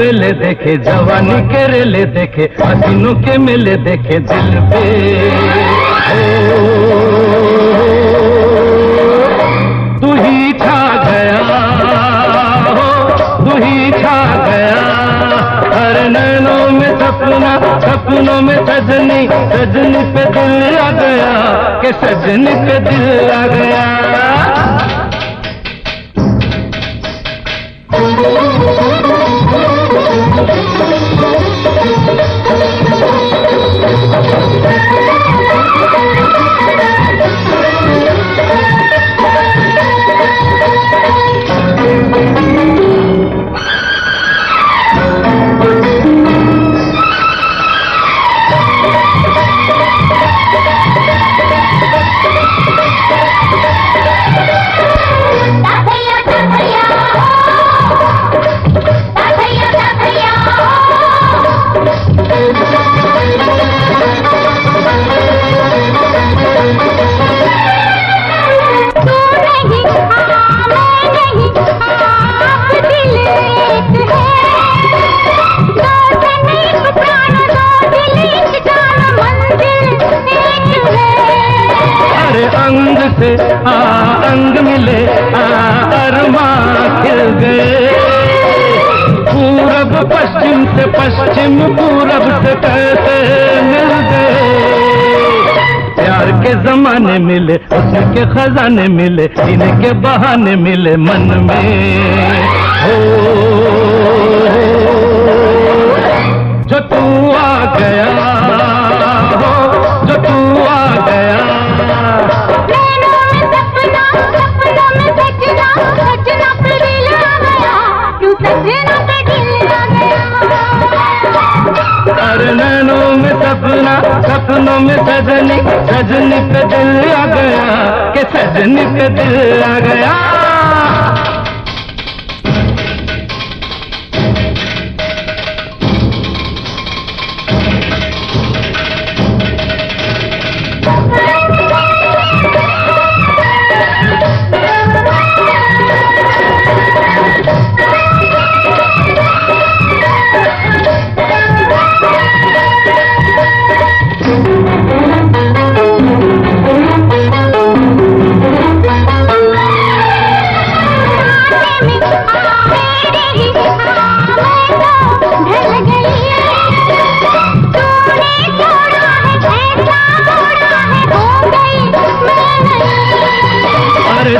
बेले देखे, जवानी के रेले देखे, हसीनों के मेले देखे दिल पे। तू ही छा गया हो, तू ही छा गया। हर नैनों में सपना, सपनों में सजनी, सजनी पे दिल आ गया कि सजनी पे दिल आ गया। अंग से अंग मिले, अरमां खिल गए। पूरब पश्चिम से पश्चिम, पूरब से कैसे मिल गए। प्यार के जमाने मिले, उसके खजाने मिले, इनके बहाने मिले मन में। हो जो तू आ गया हो, जो तू आ गया। अरे नैनों में सपना, सपनों में सजनी, सजनी पे दिल आ गया कि सजनी पे दिल आ गया।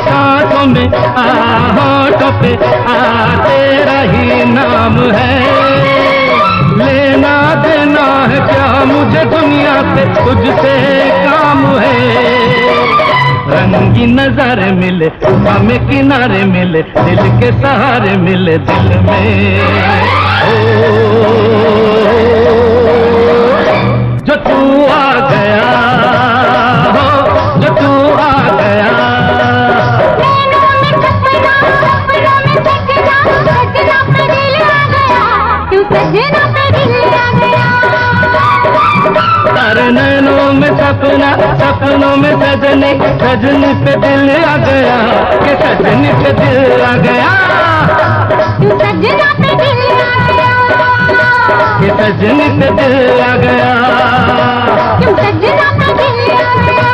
सांसों में होठों पे तेरा ही नाम है। लेना देना है क्या मुझे दुनिया से, तुझसे काम है। रंगी नजारे मिले, हमें किनारे मिले, दिल के सहारे मिले दिल में। जो तू आ गया हो, जो तू आ गया। अरे नैनों में सपना, सपनों में सजनी, सजनी पे दिल आ गया कि सजनी पे दिल आ गया। सजना पे दिल आ गया कि सजनी पे दिल आ गया। सजना पे दिल आ गया।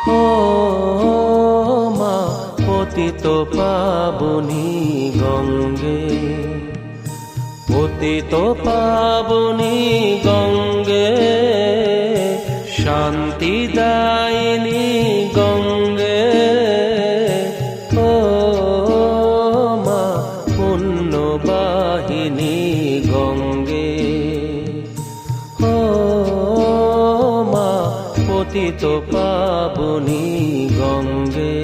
ও মা পতিত পাবনী গঙ্গে, পতিত পাবনী গঙ্গে, শান্তি দায়িনী গঙ্গে। ও মা পুণ্যবাহিনী গঙ্গে, ও মা পতিত পাবনী গঙ্গে।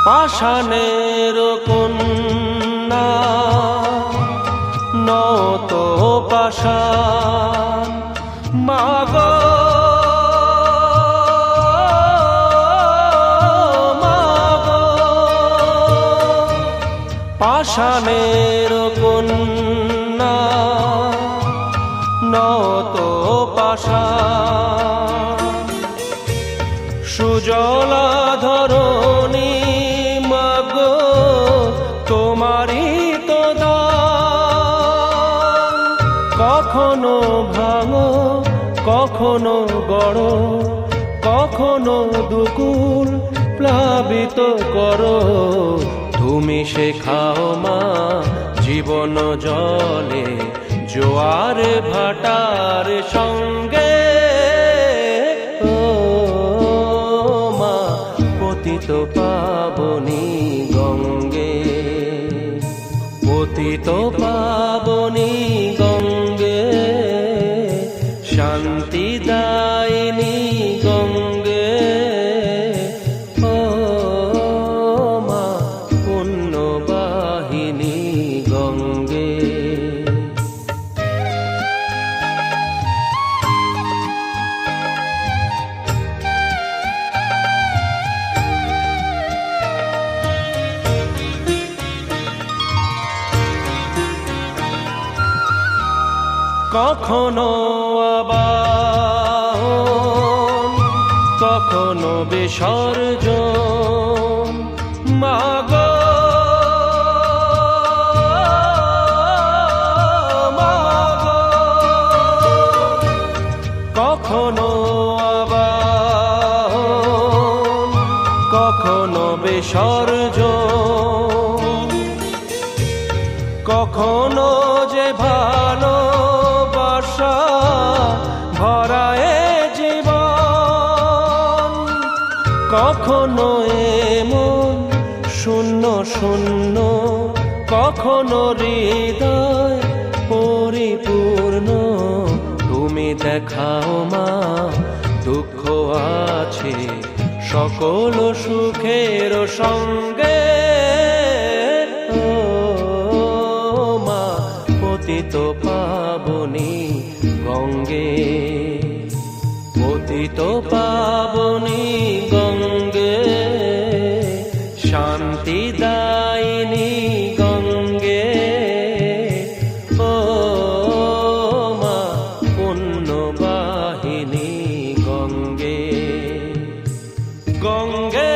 পাষাণের কন্যা নত পাষাণ, মাগো মাগো, পাষাণের কন্যা নত পাষাণ, সুজলা ধরণী তোমারি তো দান। কখনো ভাঙো কখনো গড়ো, কখনো দুকুল প্লাবিত করো, তুমি শেখাও মা জীবন জলে জোয়ার ভাটার সঙ্গে। ও মা পতিত পাবনী গঙ্গে, পতিত পাবনী গঙ্গে, শান্তি দায়িনী গঙ্গে। ও মা পুণ্যবাহিনী গঙ্গে। কখনো আবাহন কখনো বিসর্জন, মাগো মাগো, কখনো আবাহন কখনো বিসর্জন, কখনো যে ভালো ভরায় জীবন, কখনো এমন শূন্য শূন্য, কখনো হৃদয় পরিপূর্ণ। তুমি দেখাও মা দুঃখ আছে সকল সুখের সঙ্গে। ও মা পতিত পাবনী গঙ্গে, পতিত পাবনী গঙ্গে, শান্তি দায়িনী গঙ্গে। ও মা পুণ্যবাহিনী গঙ্গে, গঙ্গে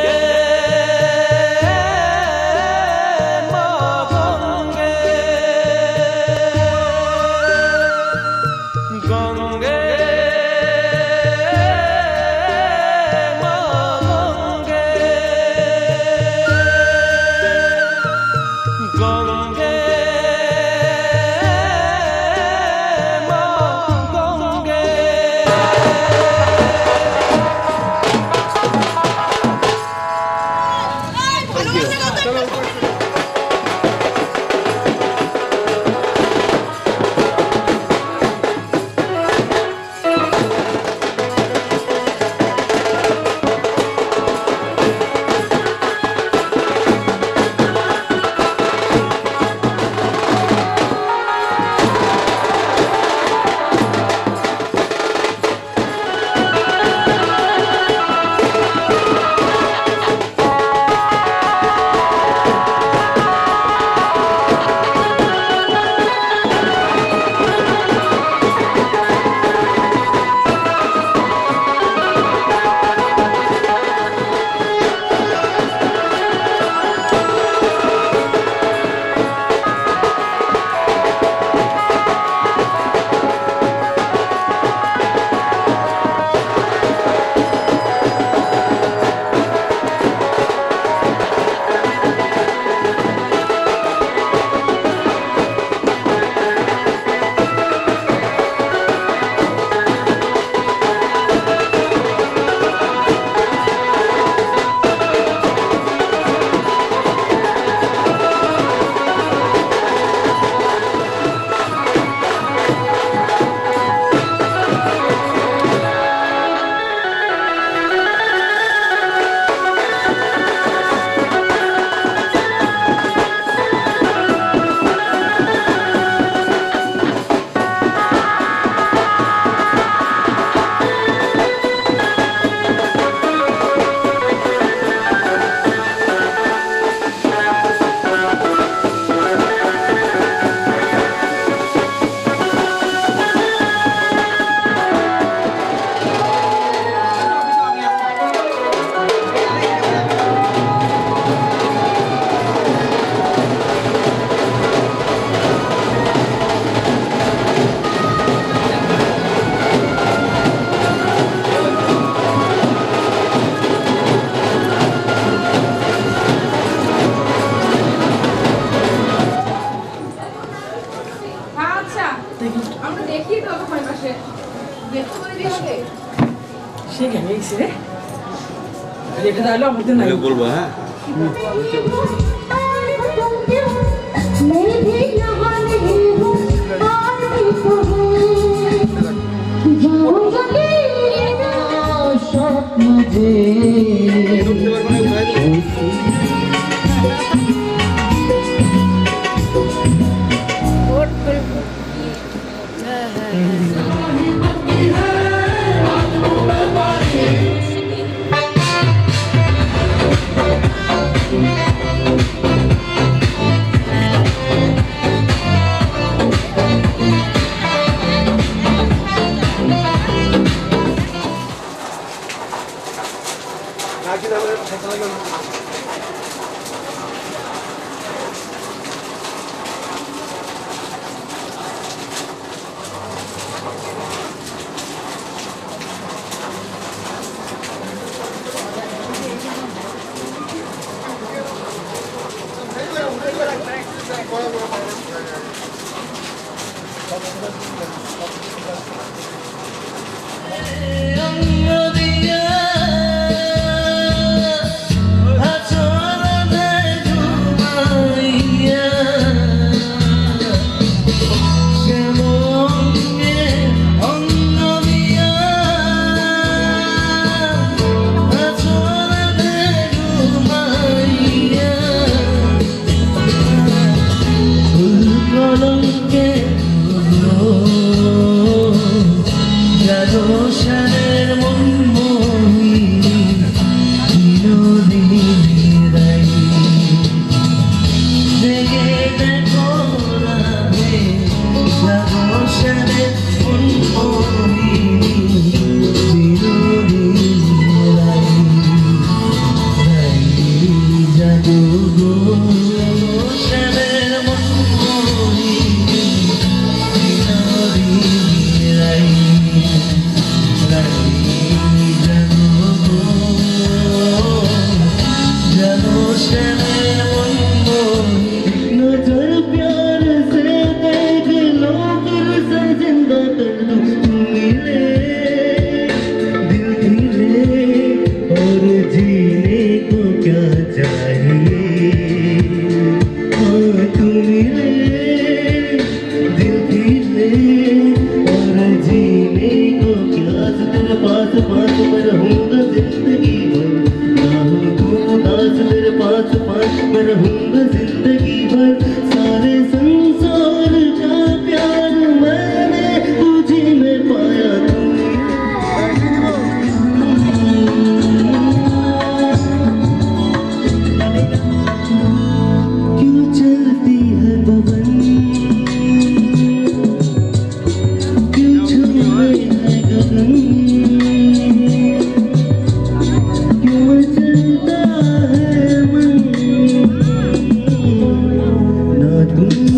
সেই গান গেছি রে এটা তাহলে আমাদের নাই বলবো হ্যাঁ मैं भी यहाँ नहीं हूँ और भी कहूँ जाऊँगा मेरा शौक मुझे तुम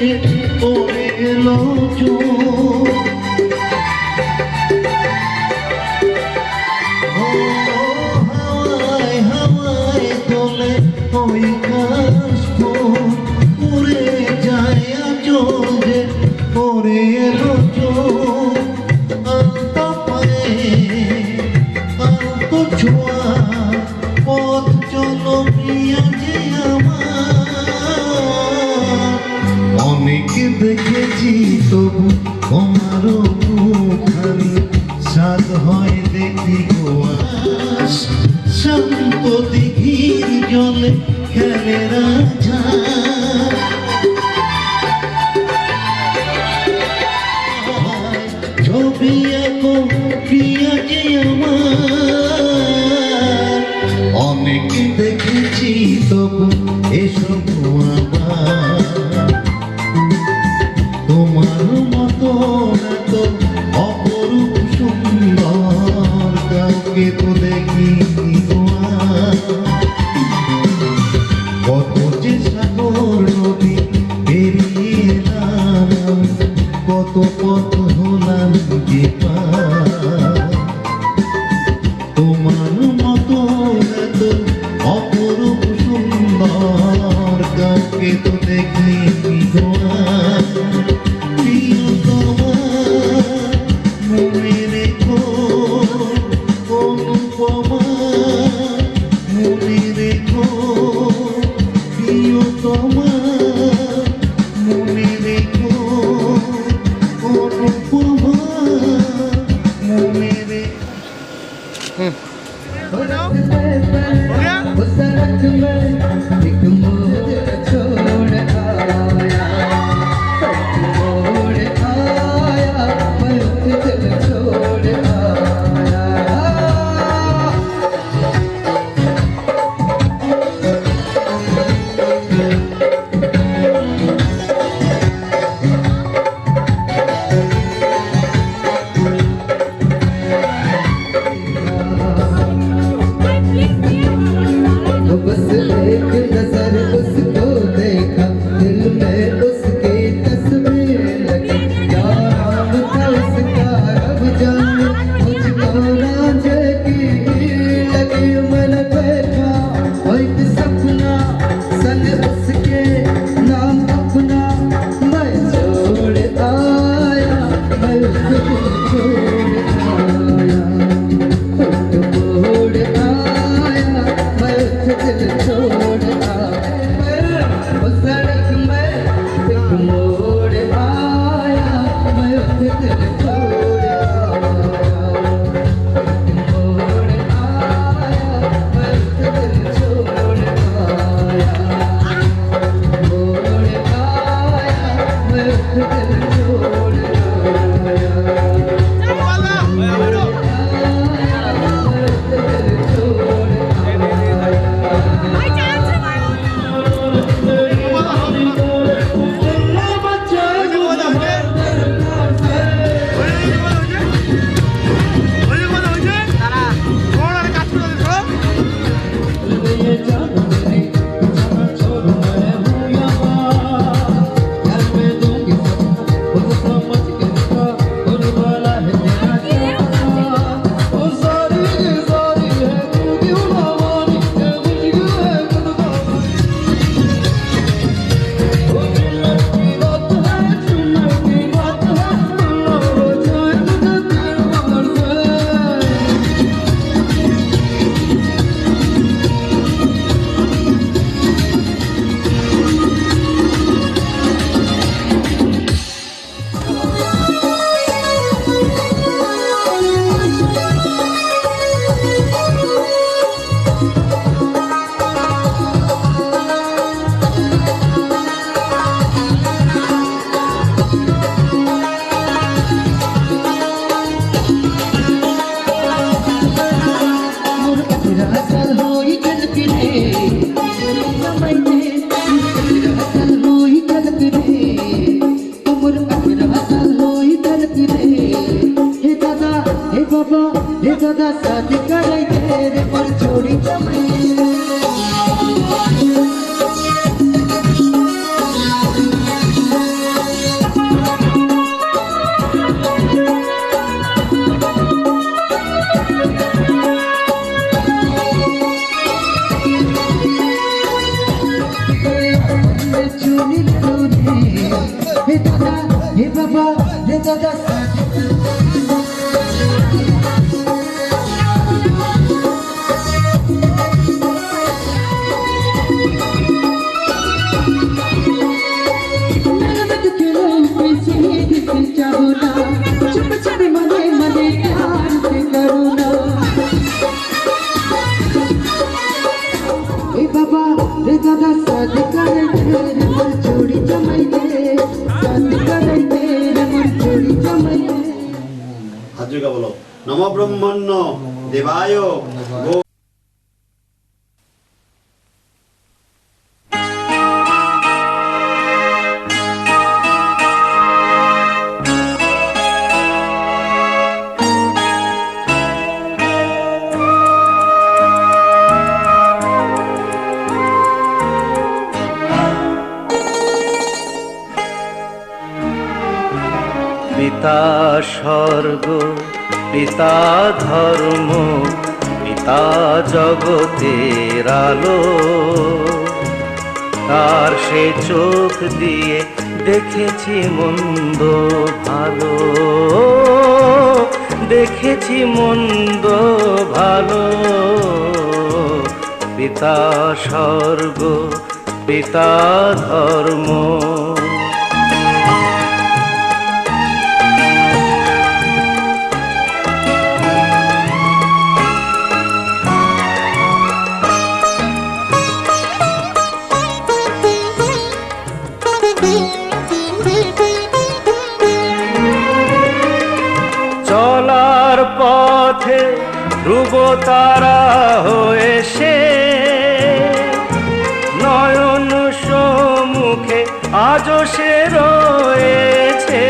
যে পড়ে এলো চোখ হাওয়ায় হাওয়ায় তোলে ওই কাশফুল উড়ে যায় আঁচল যে পড়ে এলো চোখ আলতো পায়ে আলতো ছোঁয়া পথ চলো প্রিয়া যে আমার অনেক দেখেছি তবু তোমারও মুখখানি সাদ হয় দেখি গোয়া শান্ত দিঘির জলে খেলে রাজা ছবি এগো প্রিয়া যে আমার অনেক দেখেছি তবু এসব আমার তোমার মতো এত অপরূপ সুন্দর কাউকে তো দেখিনি কত যে সাগর নদী পেরিয়ে এলাম কত পথ হলাম যে পার তোমার মতো এত অপরূপ সুন্দর কাউকে তো দেখিনি প্রিয় তোমার মনে রেখো অনুপমা মনে রেখো প্রিয় তোমার মনে রেখো অনুপমা মনে রেখো हे बाबा रे दादा হাজুকা বলো নম ব্রহ্মণ্য দেবায় গো পিতা স্বর্গ পিতা ধর্ম পিতা জগতের আলো তার সে চোখ দিয়ে দেখেছি মন্দ ভালো দেখেছি মন্দ ভালো পিতা স্বর্গ পিতা ধর্ম চলার পথে ধ্রুব তারা হয়ে সে নয়ন সম্মুখে আজও সে রয়েছে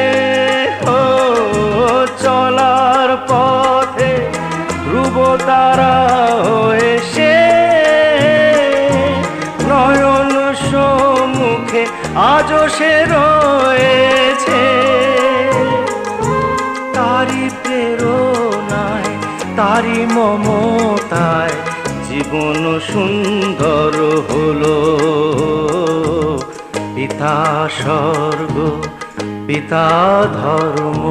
ও চলার পথে ধ্রুব তারা হয়ে সে নয়ন সম্মুখে আজও সে রয়েছে তারি প্রেরণায় তারি মমতায় জীবন সুন্দর হলো পিতা স্বর্গ পিতা ধর্ম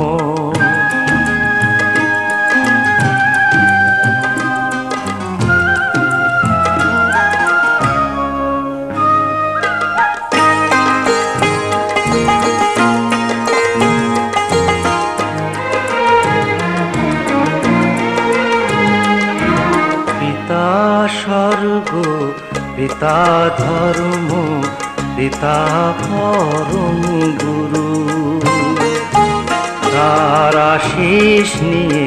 স্বর্গ পিতা ধর্ম পিতা পরম গুরু তার আশিস নিয়ে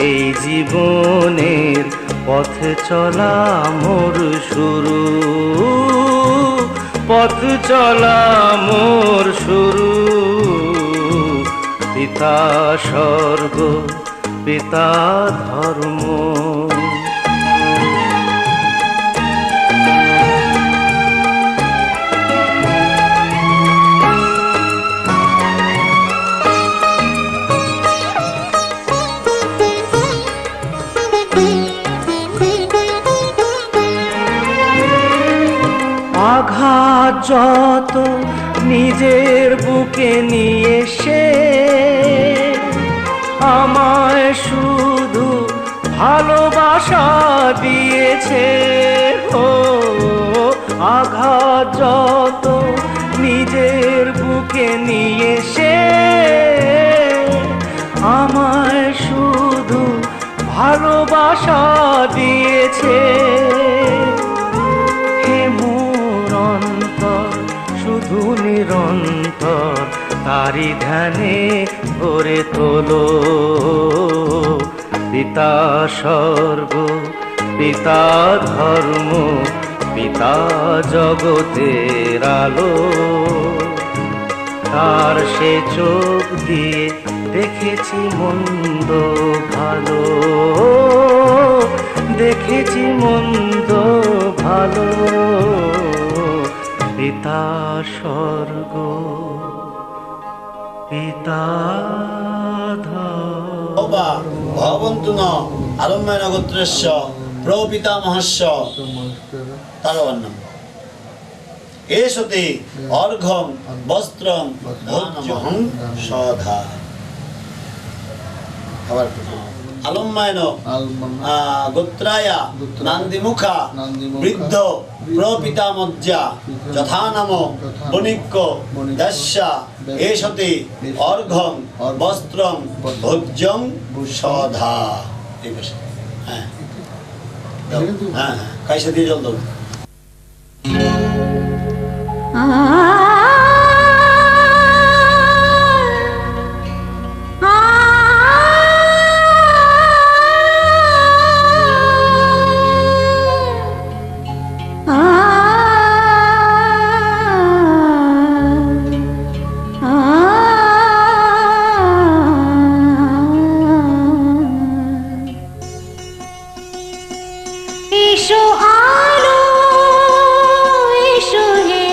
এই জীবনের পথ চলা মোর শুরু পথ চলা মোর শুরু পিতা স্বর্গ পিতা ধর্ম আঘাত যত নিজের বুকে নিয়ে সে আমায় শুধু ভালোবাসা দিয়েছে ও আঘাত যত নিজের বুকে নিয়ে সে আমায় শুধু ভালোবাসা দিয়েছে শুধু নিরন্তর তারি ধ্যানে ভরে তোলো পিতা স্বর্গ পিতা ধর্ম পিতা জগতের আলো তার সে চোখ দিয়ে দেখেছি মন্দ ভালো দেখেছি মন্দ ভালো পিতা স্বর্গ পিতা ভবন্তু ন আলম্বায় নগোত্রেশ্য প্রপিতামহস্য তার নাম এষতে অর্ঘ্যম বস্ত্রম ভোজ্যহং সধা। আবার আলম্মায়ন গোত্রায়া নান্দিমুখা বৃদ্ধ প্রপিতামজ্জা যথা নাম বণিক্য দস্যা এষতে অর্ঘ্যম বস্ত্রম ভোজ্যং সধা। এই পাশে হ্যাঁ হ্যাঁ কাইসা দিয়ে জল দাও। এসো আলো এসো হে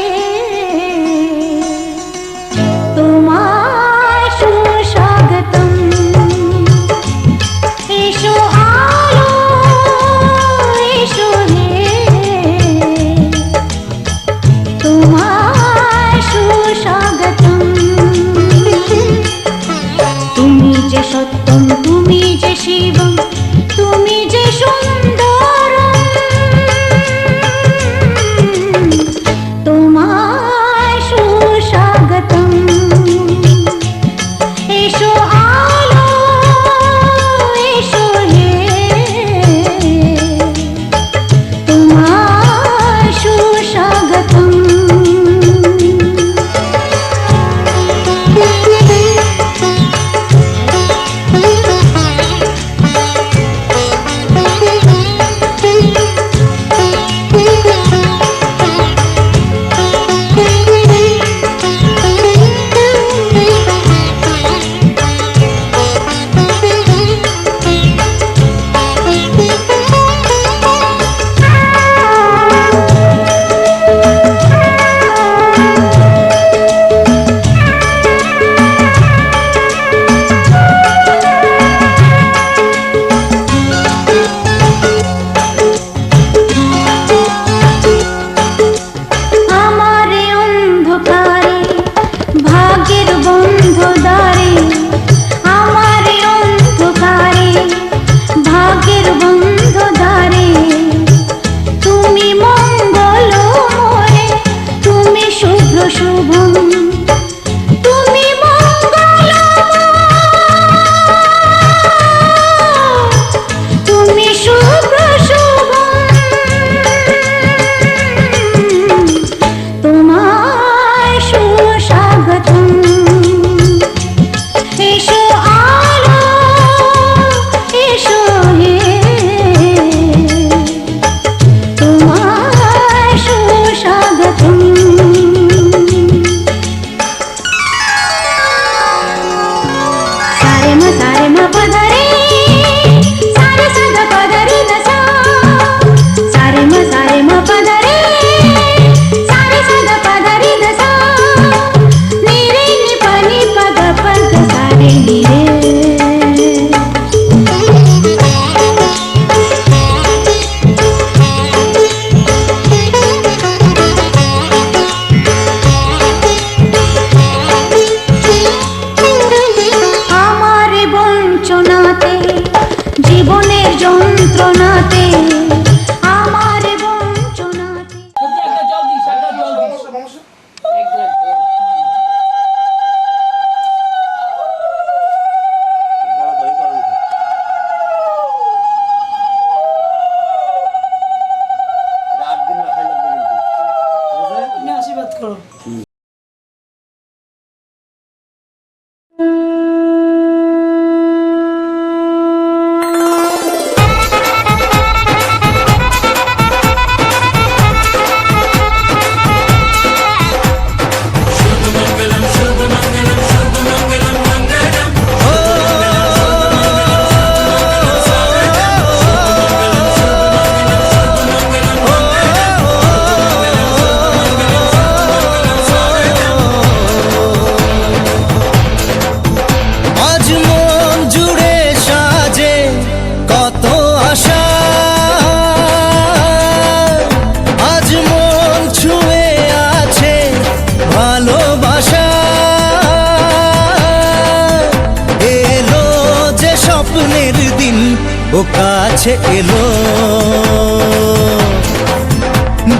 ও কাছে এলো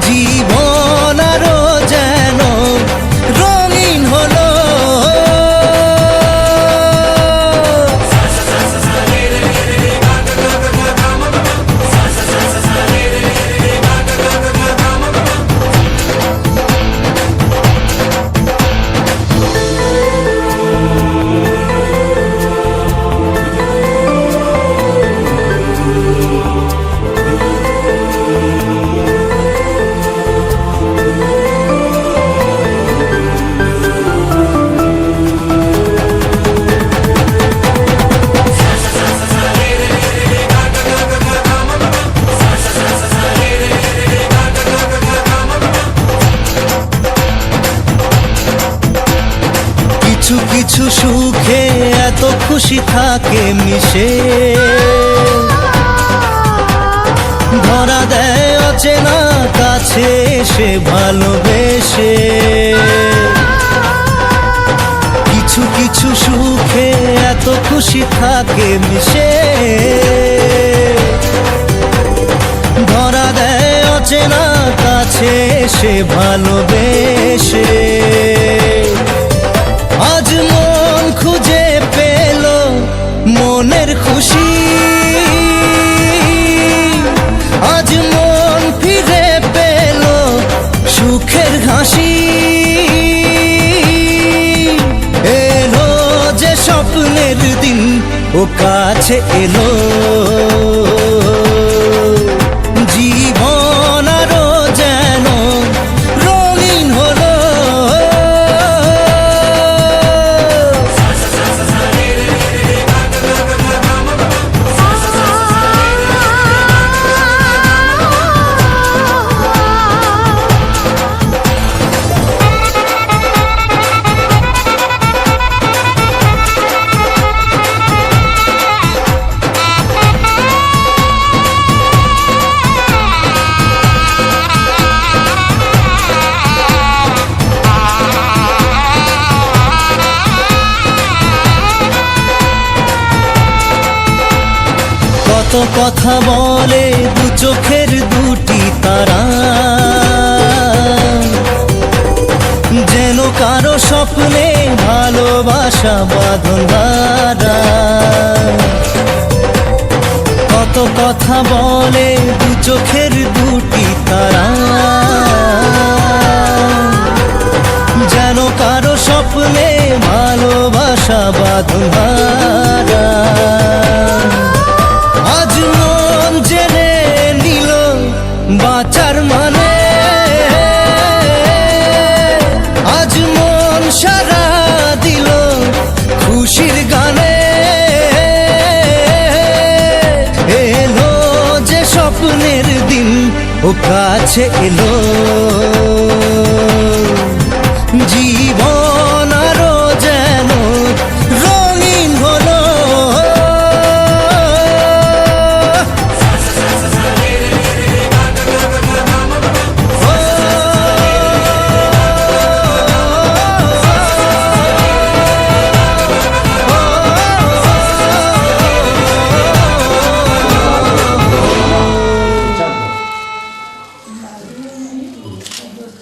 জীবন আরো যেন রঙিন হলো কিছু কিছু সুখে এত খুশি থাকে মিশে ধরা দেয় অচেনা কাছে এসে ভালোবেসে কিছু কিছু সুখে এত খুশি থাকে মিশে ধরা দেয় অচেনা কাছে এসে ভালোবেসে আজ মন খুঁজে পেল মনের খুশি আজ মন ফিরে পেল সুখের হাসি এলো যে স্বপ্নের দিন ও কাছে এলো জীবন আরো যেন রঙিন হলো কত কথা বলে দু চোখের দুটি তারা যেন কারো স্বপ্নে ভালোবাসা বাঁধন ধরা কত কথা বলে দু চোখের দুটি তারা যেন কারো স্বপ্নে ভালোবাসা বাঁধন ধরা আজ মন জেনে নিল বাঁচার মানে আজ মন সারা দিল খুশির গানে এলো যে স্বপ্নের দিন ও কাছে এলো জীবন আরো যেন রঙিন হলো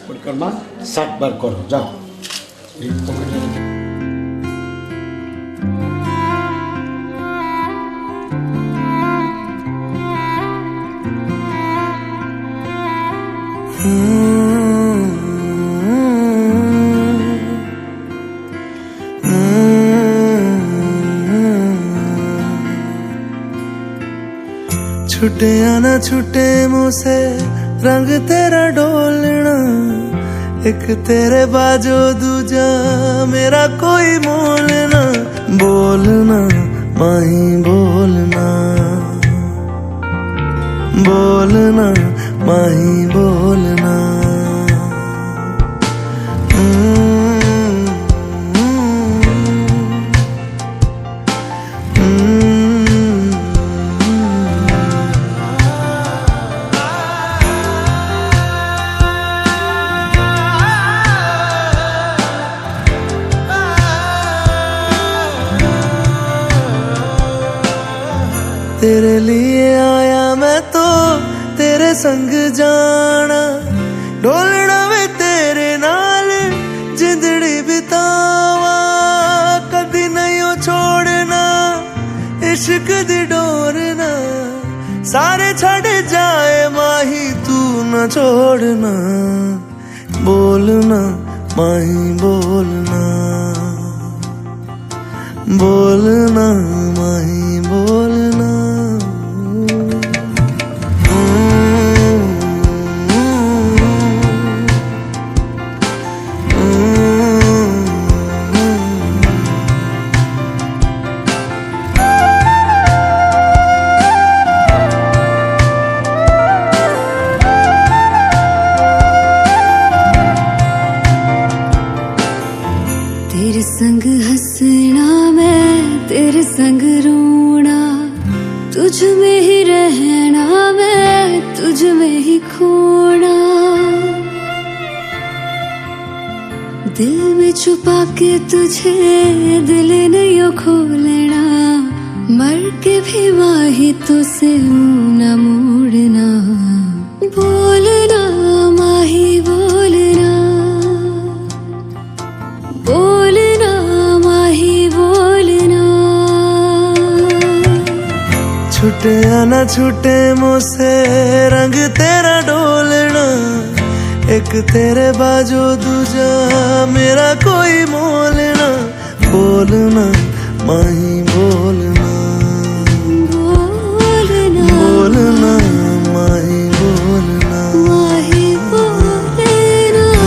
পরিক্রমা 60 বার করো যাও छुटे आना छुटे मुँह से रंग तेरा डोलना एक तेरे बाजो दूजा मेरा कोई मोल ना बोलना माही बोलना बोलना माही बोलना तेरे लिए आया मैं तो तेरे संग जाना डोलना वे तेरे नाल जिंदड़ी बितावा कदी नहीं ओ छोड़ना इश्क दी डोरना सारे छड़ जाए माही तू न छोड़ना बोलना माही बोलना बोलना माही बोलना तेरे संग हंसना मैं तेरे संग रोना तुझ में ही रहना मैं तुझ में ही खोना दिल में छुपा के तुझे दिल नहीं ओ खोलना मर के भी माही तुझसे मुंह न मोड़ना बोलना माही बोलना बोलना माही बोलना छूटे या ना छूटे मुझसे रंग तेरा डोलना एक तेरे बाजू दूजा मेरा कोई मोलना बोलना माही बोलना बोलना बोलना माही बोलना माही बोलना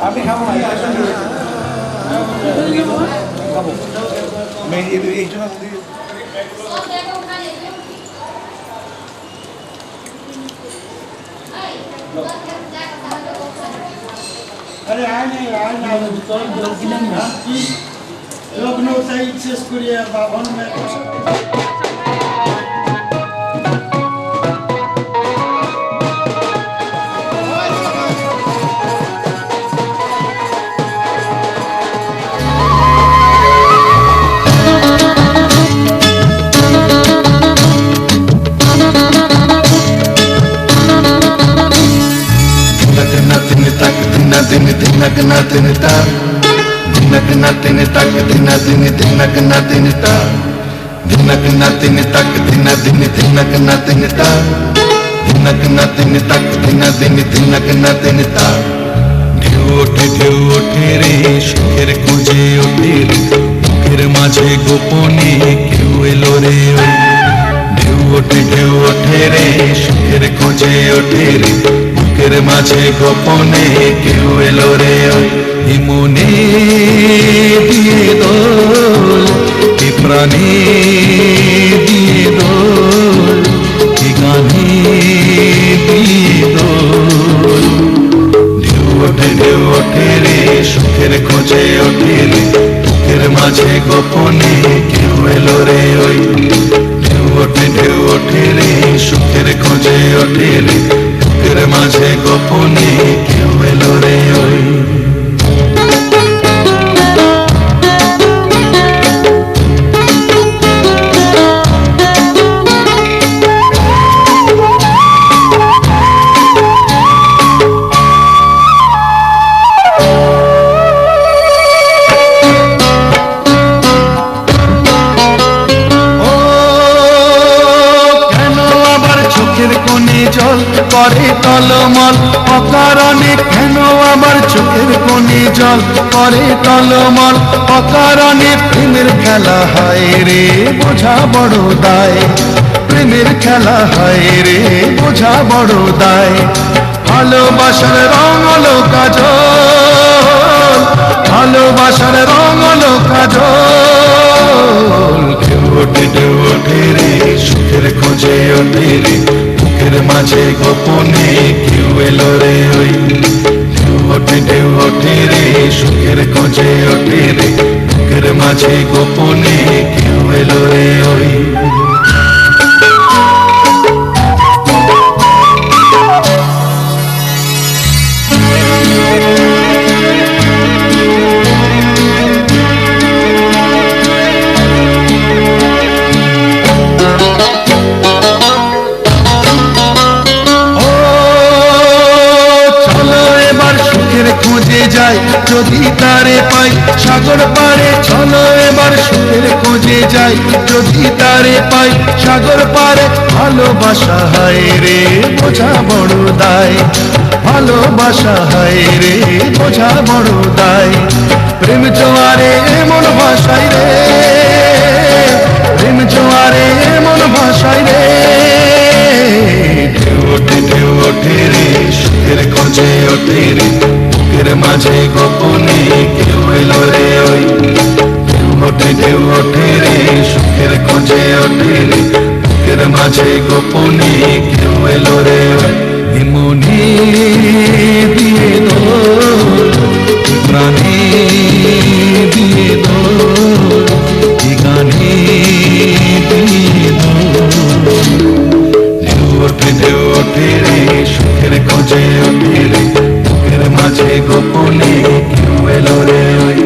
আমি খাবো না খাবো এই জন্য আরে আয় নাই লগ্ন সাইড শেষ করিয়া বাভন সুখের খুঁজে ওঠে মুখের মাঝে গোপনে কেউ এলো রে ঢেউ ওঠে রে সুখের খুঁজে ওঠে রে মুখের মাঝে গোপনে কেউ এলো রে মনে দিয়ে দোল কি প্রাণে দিয়ে দোল কি গানে দিয়ে দোল ঢেউ ওঠে রে সুখের খোঁজে ওঠে রে মুখের মাঝে গোপনে কেউ এলো রে ঢেউ ওঠে রে সুখের খোঁজে ওঠে রে মুখের মাঝে গোপনে কেউ এলো রে করে টলমল অকারণে কেন আমার চোখের কোণে জল করে টলমল অকারণে প্রেমের খেলা হয় রে বোঝা বড় দায় প্রেমের খেলা হয় রে বোঝা বড় দায় ভালোবাসার রং হলো কাজল ভালোবাসার রং হলো কাজল ঢেউ ওঠে রে সুখের খোঁজে ওঠে রে মুখের মাঝে মাঝে গোপনে কেউ এলো রে ওই ঢেউ ওঠে রে সুখের খোঁজে ওঠে রে বুকের মাঝে গোপনে কেউ এলো রে ওই খোঁজে যাই যদি তারে পাই সাগর পারে চলো এবার সুখের খোঁজে যাই যদি তারে পাই সাগর পারে ভালোবাসা হায় রে বোঝা বড় দায় ভালোবাসা হায় রে বোঝা বড় দায় প্রেম জোয়ারে এমন ভাষায় রে প্রেম জোয়ারে এমন ভাষায় রে ঢেউ ওঠে রে সুখের খোঁজে ওঠে রে বুকের মাঝে গোপনে কেউ এলো রে ওই ঢেউ ওঠে রে সুখের খোঁজে ওঠে রে বুকের মাঝে গোপনে কেউ এলো রে ওই মনে দিয়ে দো প্রাণে দিয়ে দো গানে দিয়ে দো ঢেউ ওঠে রে সুখের খোঁজে ওঠে রে বুকের মাঝে গোপনে কেউ এলো রে ওই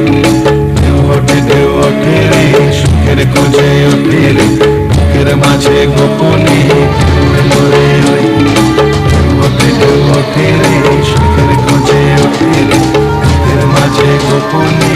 ঢেউ ওঠে রে সুখের খোঁজে ওঠে রে বুকের মাঝে গোপনে কেউ এলো রে ওই ঢেউ ওঠে রে সুখের খোঁজে ওঠে রে বুকের মাঝে গোপনে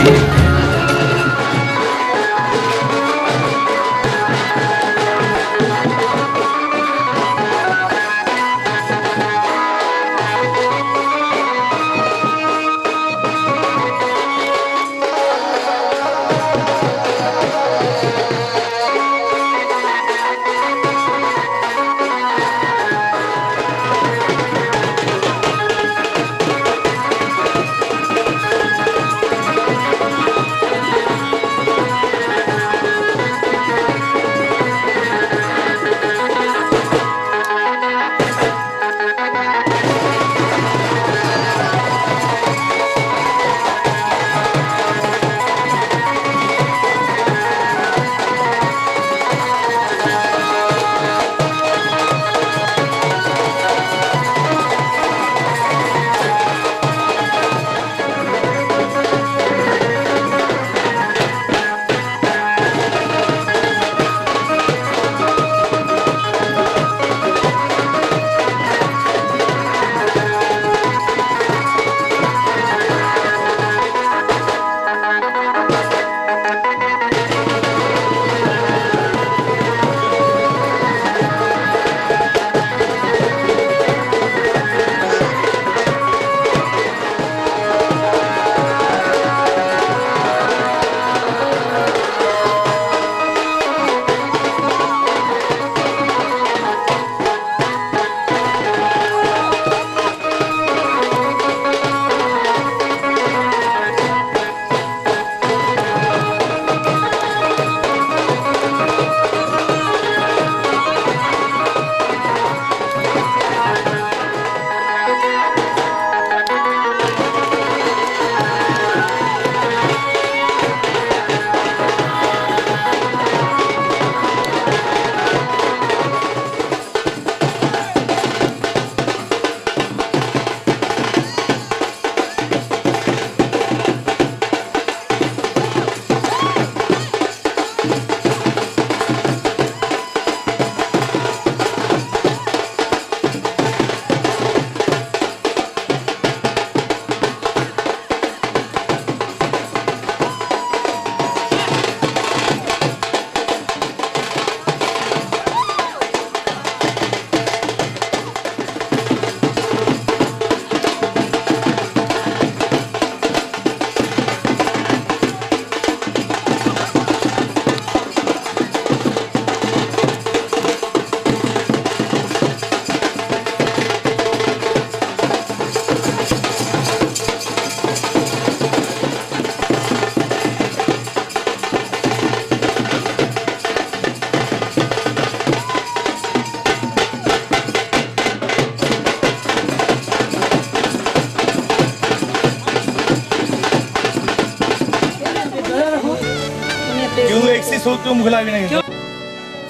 কেউ মুখে লাগবে না কিন্তু।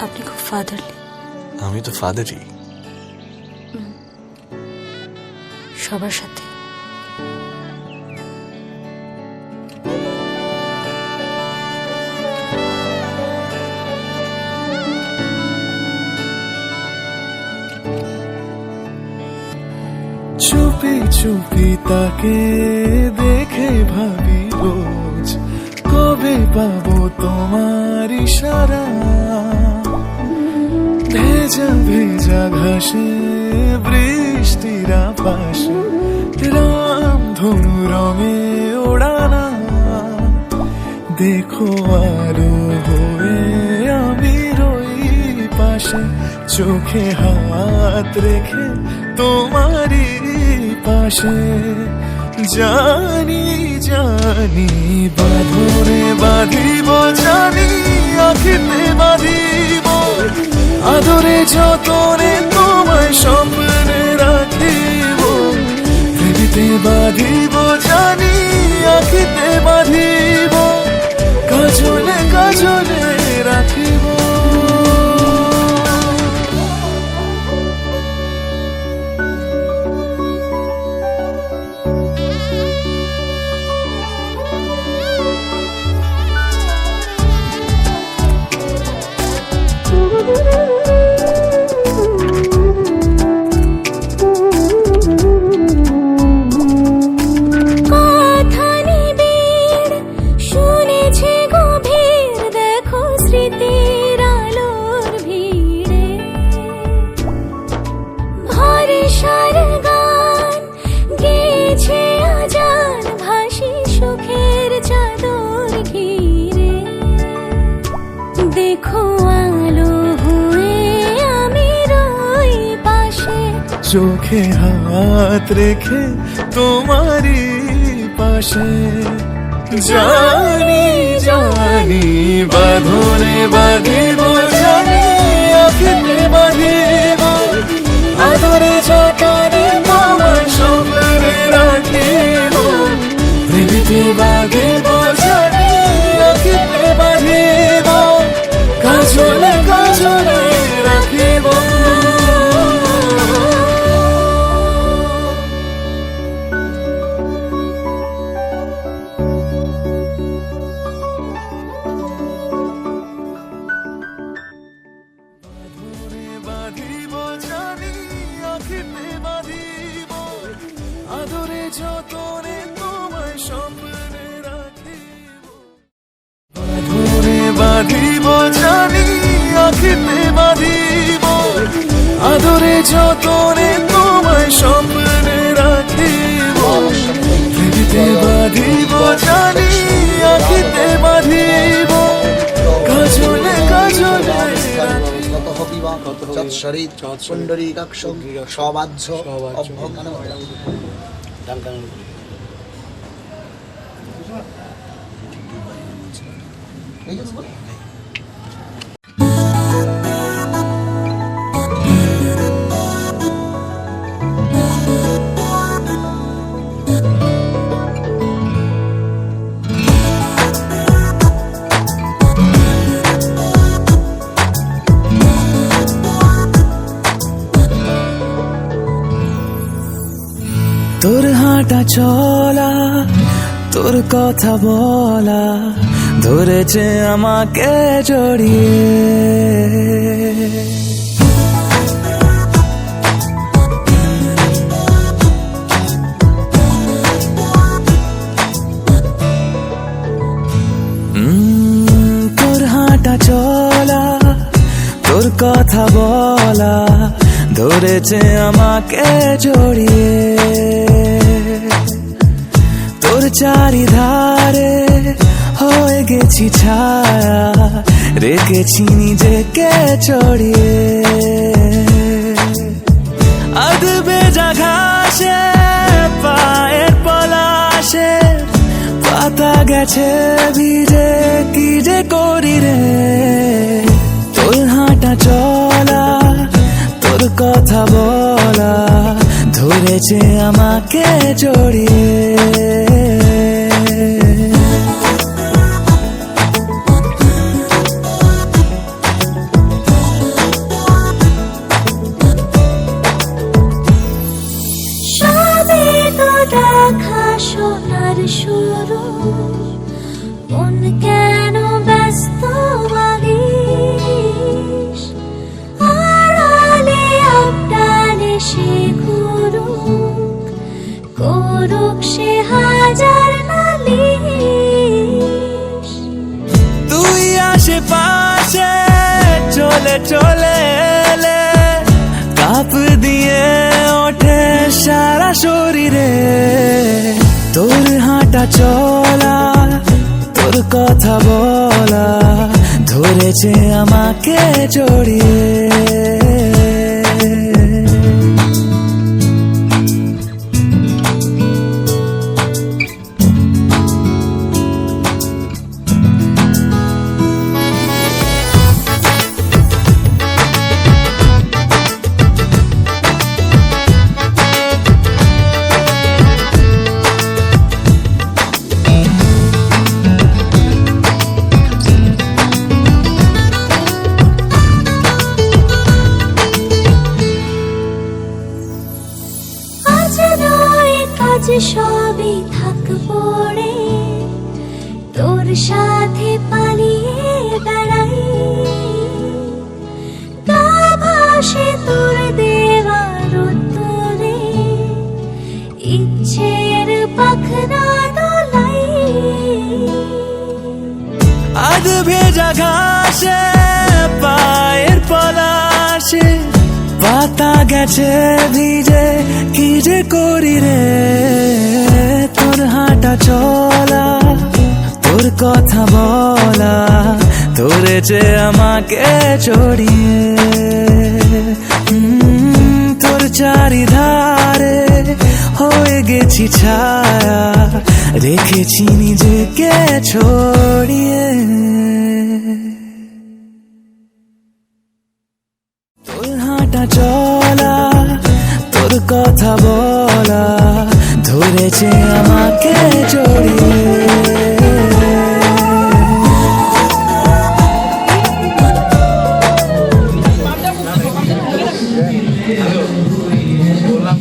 আপনি খুব ফাদারলি। আমি তো ফাদারই। সবার সাথে। চুপি চুপি তাকে দেখে ভাবি রোজ, কবে পাবো তোমার ইশারা। ভেজা ভেজা ঘাসে বৃষ্টির পাশে রাম ধনু রঙে ওড়ানা। দেখো আলো হয়ে আমি রই পাশে, চোখে হাত রেখে তোমারই পাশে। জানি জানি বাঁধরে বাঁধিব, জানি আখিতে বাঁধিব, আদরে যতনে তোমায় স্বপ্নে রাখিব। হৃদিতে বাঁধিব, জানি আখিতে বাঁধিব, কাজলে কাজলে রাখিব। চোখে হাত রেখে তোমারই পাশে। জানি জানি বাঁধনে বাঁধিব, জানি আখিতে বাঁধিব, আদরে যতনে তোমায় স্বপ্নে রাখিব। হৃদিতে বাঁধিব, জানি আখিতে বাঁধিব, কাজলে কাজলে রাখিব। আদরে যতনে তোমায় স্বপ্নে রাখিব। বাঁধরে বাঁধিব, জানি আখিতে বাঁধিব, আদরে যতনে তোমায় স্বপ্নে রাখিব। হৃদিতে বাঁধিব, জানি আখিতে বাঁধিব, কাজলে কাজলে রাখিব। পুণ্ডরীকাক্ষং সবাহ্য অভ্যঙ্গন। তোর হাঁটা চলা, তোর কথা বলা ধরেছে আমাকে জড়িয়ে। তোর হাঁটা চলা, তোর কথা বলা ধরেছে আমাকে জড়িয়ে। তোর চারিধারে হয়ে গেছি ছায়া, রেখেছি নিজেকে চড়িয়ে। আদবে যা ঘাসে পায়ের পলাশে, পাতা গেছে ভিজে, কি যে করি রে। তোর হাঁটা চলা, তোর কথা বলা ধরেছে আমাকে জড়িয়ে। ফেলে চলে এলে কাঁপ দিয়ে ওঠে সারা শরীরে তোর হাঁটা চলা তোর কথা বলা ধরেছে আমাকে জড়িয়ে সবই থাক পড়ে তোর সাথে পালিয়ে বেড়াই গা ভাসে তোর দেওয়ার উত্তরে ইচ্ছের পাখনা দোলাই আধ ভেজা ঘাসে পায়ের পলাশে পাতা গেছে ভিজে কি যে করি রে তোর হাঁটা চলা তোর কথা বলা ধরেছে আমাকে জড়িয়ে তোর চারিধারে হয়ে গেছি ছায়া রেখেছি নিজেকে ছড়িয়ে তোর হাঁটা চলা তোর কথা বলা ধরেছে আমাকে জড়িয়ে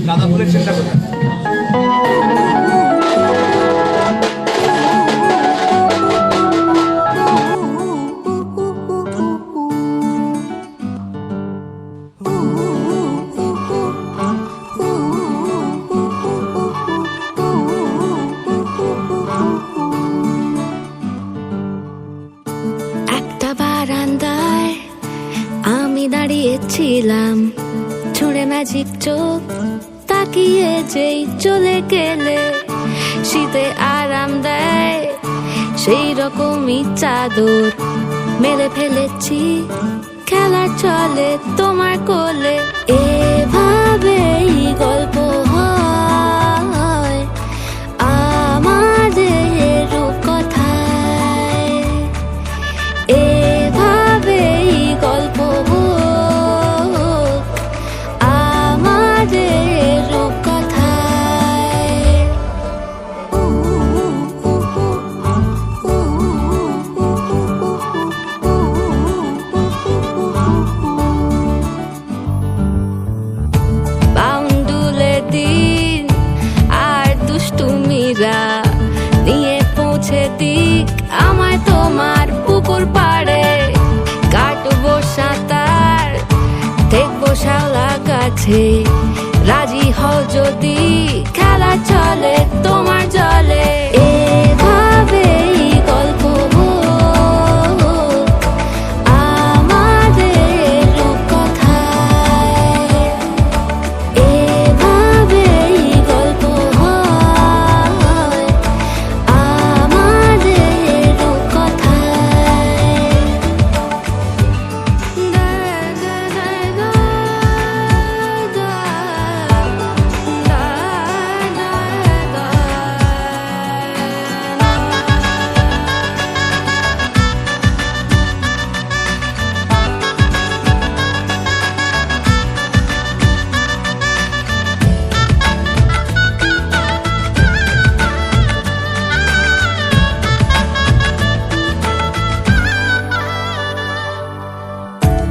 গাঁদা ফুলের চেষ্টা করুন। একটা বারান্দায় আমি দাঁড়িয়েছিলাম ছুঁড়ে ম্যাজিক চোখ তাকিয়ে যেই চলে গেলে শীতে আরাম দেয় সেই রকমই চাদর মেরে ফেলেছি খেলা চলে তোমার কোলে এভাবেই গল্প হয় আমাদের রূপকথায় এভাবেই গল্প হোক আমাদের রূপকথায় বাউন্ডুলে দিন আর দুষ্টুমিরা নিয়ে পৌঁছে দিক আমায় তোমার পুকুর পাড়ে কাটবো সাঁতার দেখবো শাওলা গাছে রাজি হও যদি খেলা চলে তোমার জলে এভাবেই গল্প হোক আমাদের রূপকথায় এভাবেই গল্প হয় আমাদের রূপকথায়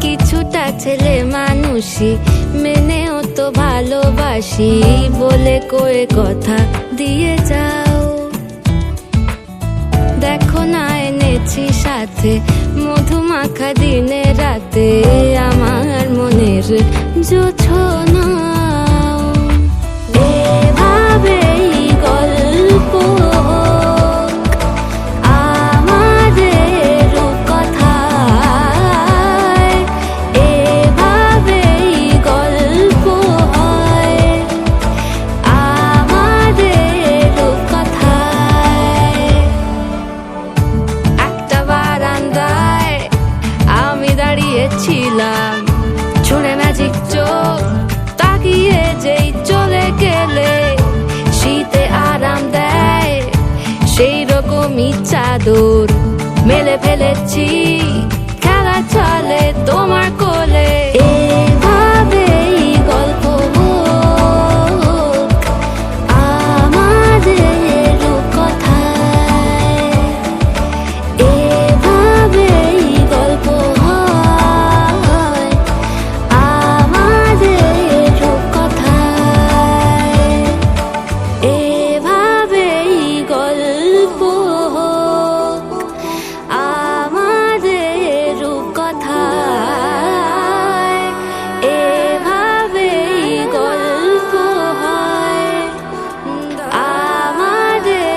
কিছুটা ছেলে মানুষই মেনেও তো ভালোবাসি বলে কয়ে কথা দিয়ে যাও দেখো না এনেছি সাথে মধুমাখা দিনে রাতে আমার মনের জোছনা এভাবেই গল্প হোক আমাদের রূপকথায় ছিলাম ছুঁড়ে ম্যাজিক চোখ তাকিয়ে যেই চলে গেলে শীতে আরাম দেয় সেই রকমই চাদর মেলে ফেলেছি খেলা চলে তোমার কোলে এভাবেই গল্প হোক আমাদের রূপকথায় এভাবেই গল্প হয় আমাদের রূপকথায় এভাবেই গল্প হোক আমাদের রূপকথায় এভাবেই গল্প হয় আমাদের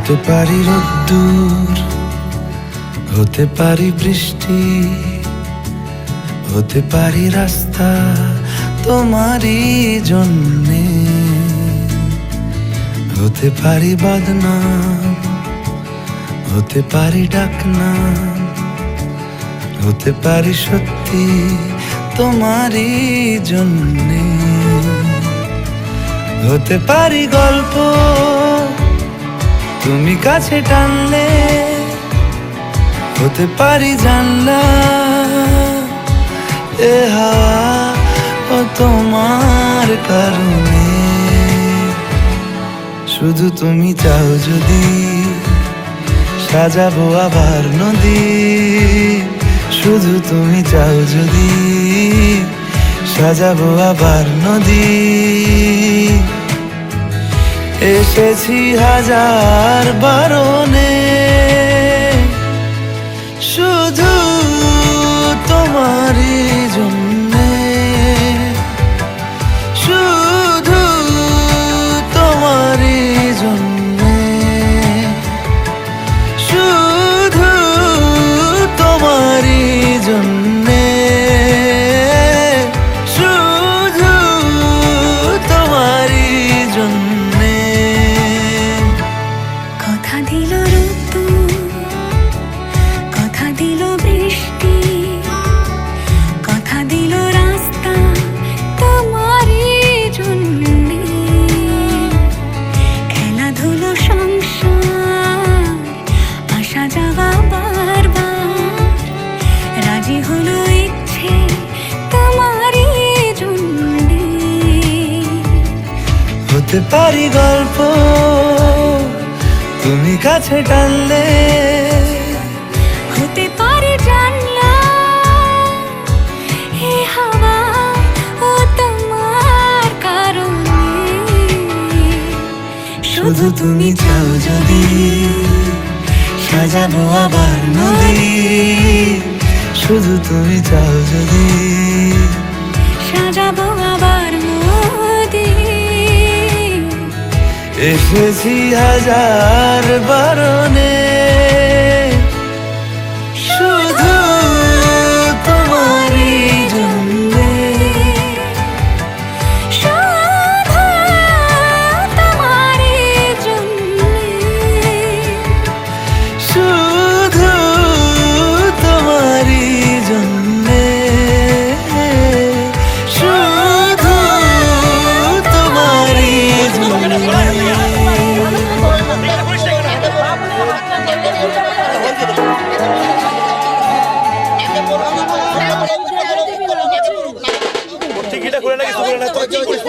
হতে পারি রোদ্দুর হতে পারি বৃষ্টি হতে পারি রাস্তা তোমারই জন্যে হতে পারি বদনাম হতে পারি ডাকনাম হতে পারি সত্যি তোমারই জন্যে হতে পারি গল্প তুমি কাছে টানলে হতে পারি জানলা এ হাওয়া ও তোমার কারণে শুধু তুমি চাও যদি সাজাবো আবার নদী শুধু তুমি চাও যদি সাজাবো আবার নদী এসেছি হাজার বারণে শুধু তোমারই জন্যে শুধু তোমারই জন্যে শুধু তোমারই জন্যে শুধু তোমারই জন্যে কথা দিল ঋতু কথা দিল বৃষ্টি কথা দিল রাস্তা তোমারই জন্যে খেলাধুলো সংসার আসা যাওয়া বারবার রাজি হলো ইচ্ছে তোমারই জন্যে হতে পারি গল্প তুমি কাছে টানলে হতে পারে জানলা হে হাওয়া ও তোমার কারণে শুধু তুমি চাও যদি সাজাবো আবার নদী শুধু তুমি চাও যদি সাজাবো আবার নদী এসেছি হাজার বারণে শুধু তোমারই জন্যে শুধু তোমারই জন্যে শুধু তোমারই জন্যে শুধু তোমারই টিকিটা করে না কিছু করে না তুই কি করিস